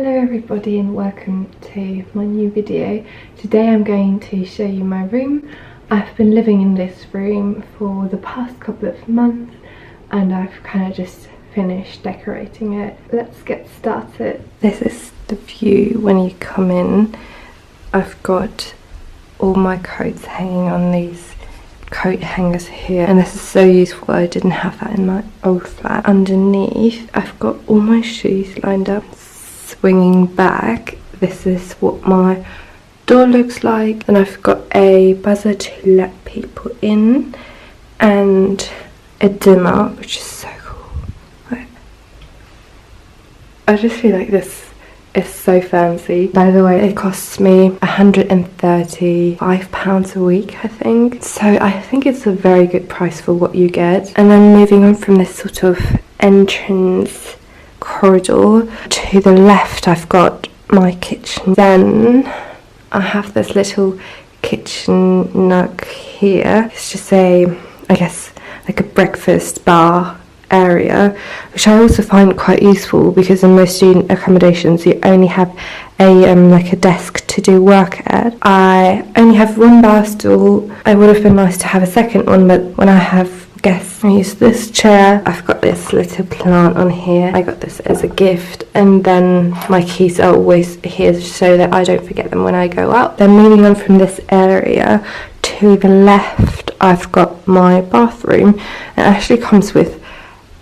Hello everybody and welcome to my new video. Today I'm going to show you my room. I've been living in this room for the past couple of months and I've kind of just finished decorating it. Let's get started. This is the view when you come in. I've got all my coats hanging on these coat hangers here, and this is so useful. I didn't have that in my old flat. Underneath I've got all my shoes lined up. Swinging back, this is what my door looks like, and I've got a buzzer to let people in and a dimmer, which is so cool. I just feel like this is so fancy. By the way, it costs me £135 a week, I think, so I think it's a very good price for what you get. And then moving on from this sort of entrance corridor, to the left I've got my kitchen. Then I have this little kitchen nook here. It's just I guess like a breakfast bar area, which I also find quite useful because in most student accommodations you only have like a desk to do work at. I only have one bar stool. It would have been nice to have a second one, but when I have guests, I use this chair. I've got this little plant on here. I got this as a gift, and then my keys are always here so that I don't forget them when I go out. Then moving on from this area, to the left I've got my bathroom. It actually comes with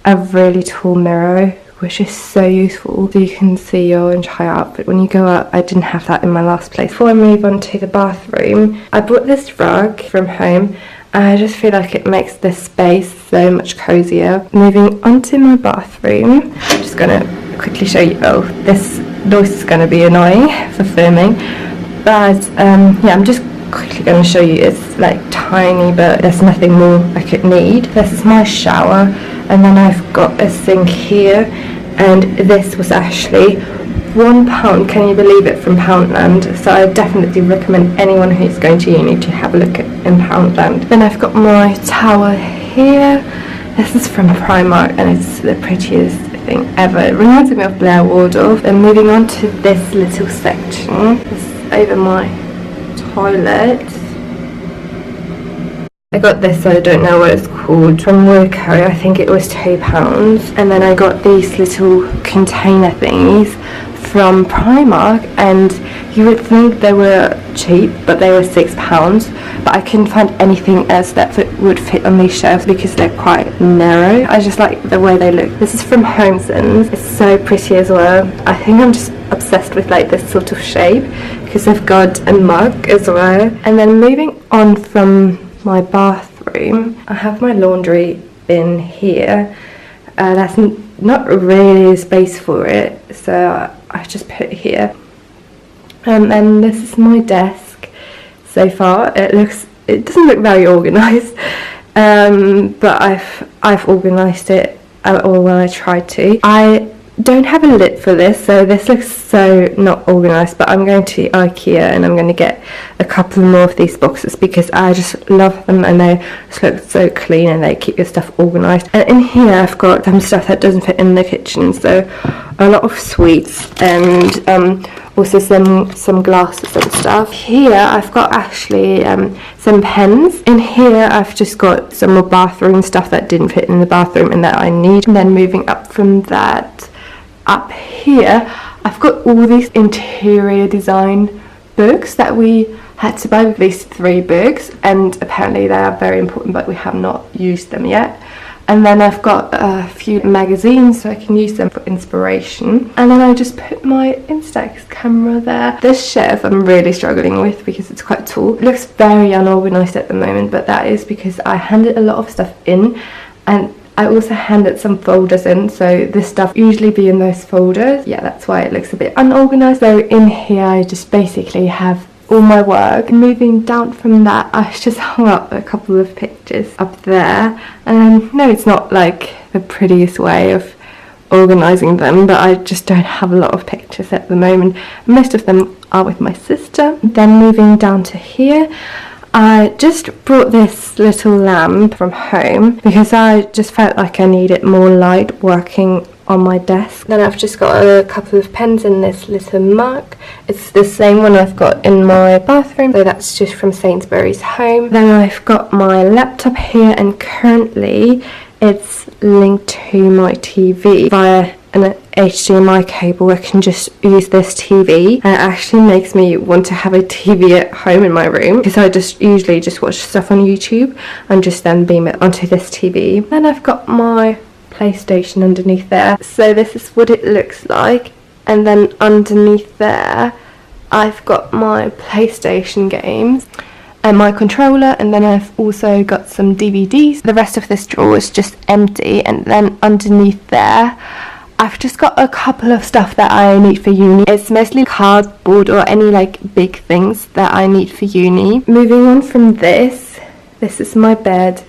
a really tall mirror, which is so useful, so you can see your entire outfit when you go out. I didn't have that in my last place. Before I move on to the bathroom, I bought this rug from home. I just feel like it makes this space so much cozier. Moving on to my bathroom, I'm just gonna quickly show you. Oh, this noise is gonna be annoying for filming, but yeah, I'm just quickly gonna show you. It's like tiny, but there's nothing more I could need. This is my shower, and then I've got a sink here, and this was actually £1, can you believe it, from Poundland. So I definitely recommend anyone who's going to uni to have a look in Poundland. Then I've got my towel here. This is from Primark and it's the prettiest thing ever. It reminds me of Blair Waldorf. And moving on to this little section, this is over my toilet. I got this, I don't know what it's called, from Wilko. I think it was £2. And then I got these little container thingies from Primark, and you would think they were cheap, but they were £6. But I couldn't find anything else that would fit on these shelves because they're quite narrow. I just like the way they look. This is from Homesons. It's so pretty as well. I think I'm just obsessed with like this sort of shape because I've got a mug as well. And then moving on from my bathroom, I have my laundry bin here. That's not really a space for it, so I just put it here. And this is my desk so far. It doesn't look very organised, but I've organised it, or well, I tried to. I don't have a lid for this, so this looks so not organised, but I'm going to IKEA and I'm going to get a couple more of these boxes because I just love them and they just look so clean and they keep your stuff organised. And in here I've got some stuff that doesn't fit in the kitchen, so a lot of sweets and also some glasses and stuff. Here I've got actually some pens. In here I've just got some more bathroom stuff that didn't fit in the bathroom and that I need. And then moving up from that, up here I've got all these interior design books that we had to buy. These 3 books, and apparently they are very important, but we have not used them yet. And then I've got a few magazines so I can use them for inspiration. And then I just put my Instax camera there. This shelf I'm really struggling with because it's quite tall. It looks very unorganised at the moment, but that is because I handed a lot of stuff in, and I also handed some folders in, so this stuff usually be in those folders. Yeah, that's why it looks a bit unorganised. So in here I just basically have all my work. Moving down from that, I just hung up a couple of pictures up there. And no, it's not like the prettiest way of organising them, but I just don't have a lot of pictures at the moment. Most of them are with my sister. Then moving down to here, I just brought this little lamp from home because I just felt like I needed more light working on my desk. Then I've just got a couple of pens in this little mug. It's the same one I've got in my bathroom, so that's just from Sainsbury's Home. Then I've got my laptop here, and currently it's linked to my TV via an HDMI cable. I can just use this TV, and it actually makes me want to have a TV at home in my room, because I just usually just watch stuff on YouTube and just then beam it onto this TV. Then I've got my PlayStation underneath there, so this is what it looks like. And then underneath there I've got my PlayStation games and my controller, and then I've also got some DVDs. The rest of this drawer is just empty, and then underneath there I've just got a couple of stuff that I need for uni. It's mostly cardboard or any like big things that I need for uni. Moving on from this is my bed,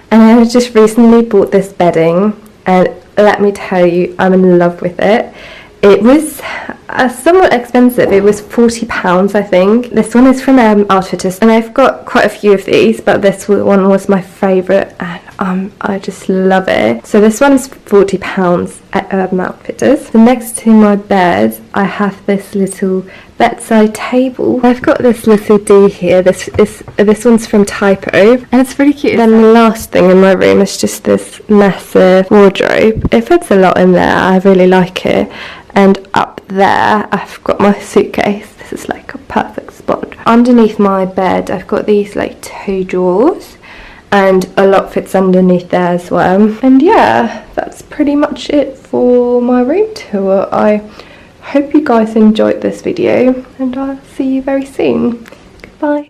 and I just recently bought this bedding, and let me tell you, I'm in love with it. It was somewhat expensive. It was £40, I think. This one is from Outfitters, and I've got quite a few of these, but this one was my favourite, and I just love it. So this one's £40 at Outfitters. So next to my bed, I have this little bedside table. I've got this little D here. This one's from Typo, and it's really cute. Then the last thing in my room is just this massive wardrobe. It fits a lot in there. I really like it. And up there I've got my suitcase. This is like a perfect spot. Underneath my bed I've got these like 2 drawers, and a lot fits underneath there as well. And yeah, that's pretty much it for my room tour. I hope you guys enjoyed this video, and I'll see you very soon. Goodbye.